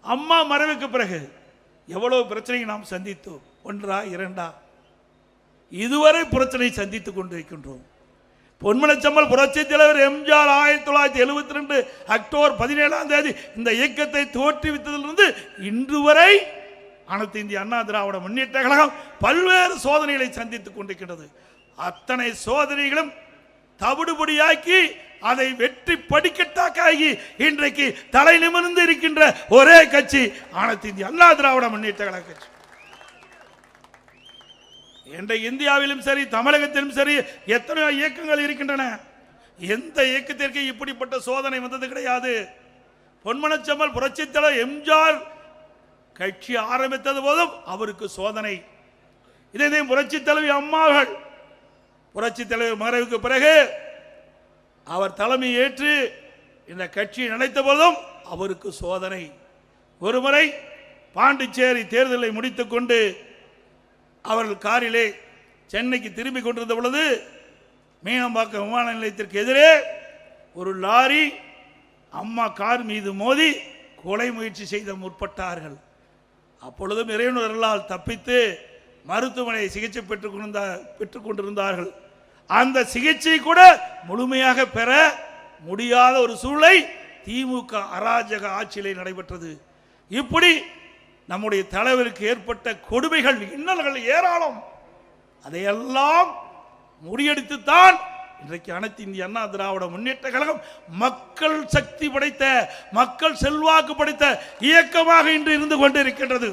அம்மா மறைவுக்கு பிறகு எவ்வளவு பிரச்சனையை நாம் சந்தித்தோம். ஒன்றா இரண்டா, இதுவரை பிரச்சனை சந்தித்துக் கொண்டிருக்கின்றோம். பொன்மனச்செம்மல் புரட்சி தலைவர் எம்ஜிஆர் 1972 அக்டோபர் 17 இந்த இயக்கத்தை தோற்றுவித்ததிலிருந்து இன்று வரை அனைத்து இந்திய அண்ணா திராவிட முன்னேற்ற கழகம் பல்வேறு சோதனைகளை சந்தித்துக் கொண்டிருக்கின்றது. அத்தனை சோதனைகளும் தவிடுபடியாக்கி அதை வெற்றி படிக்கட்டாக்கி இன்றைக்கு தலை நிமிர்ந்து இருக்கின்ற ஒரே கட்சி அனைத்து இந்திய அண்ணா திராவிட முன்னேற்ற கழக கட்சி. இந்தியாவிலும் சரி தமிழகத்திலும் சரி எத்தனையோ இயக்கங்கள் இருக்கின்றன. எந்த இயக்கத்திற்கு இப்படிப்பட்ட சோதனை வந்தது கிடையாது. பொன்மனச்செம்மல் புரட்சி தலைவர் எம்ஜிஆர் கட்சி ஆரம்பித்தது போதும் அவருக்கு சோதனை. இதே புரட்சி தலைவி அம்மாள் புரட்சி தலைவர் மறைவுக்கு பிறகு அவர் தலைமை ஏற்று இந்த கட்சியை நினைத்த போதும் அவருக்கு சோதனை. ஒருமுறை பாண்டிச்சேரி தேர்தலை முடித்துக் கொண்டு அவர்கள் காரிலே சென்னைக்கு திரும்பிக் கொண்டிருந்த பொழுது மீனம்பாக்கம் விமான நிலையத்திற்கு எதிரே ஒரு லாரி அம்மா கார் மீது மோதி கொலை முயற்சி செய்த முற்பட்டார்கள். அப்பொழுதும் இறைவனர்களால் தப்பித்து மருத்துவமனை சிகிச்சை பெற்றுக் கொண்டிருந்தார்கள். அந்த சிகிச்சை கூட முழுமையாக பெற முடியாத ஒரு சூழ்நிலை திமுக அராஜக ஆட்சியிலே நடைபெற்றது. இப்படி நம்முடைய தலைவருக்கு ஏற்பட்ட கொடுமைகள் இன்னல்கள் ஏராளம். அதையெல்லாம் முறியடித்துத்தான் இன்றைக்கு அனைத்து இந்திய அண்ணா திராவிட முன்னேற்ற கழகம் மக்கள் சக்தி படைத்த மக்கள் செல்வாக்கு படைத்த இயக்கமாக இன்று இருந்து கொண்டிருக்கின்றது.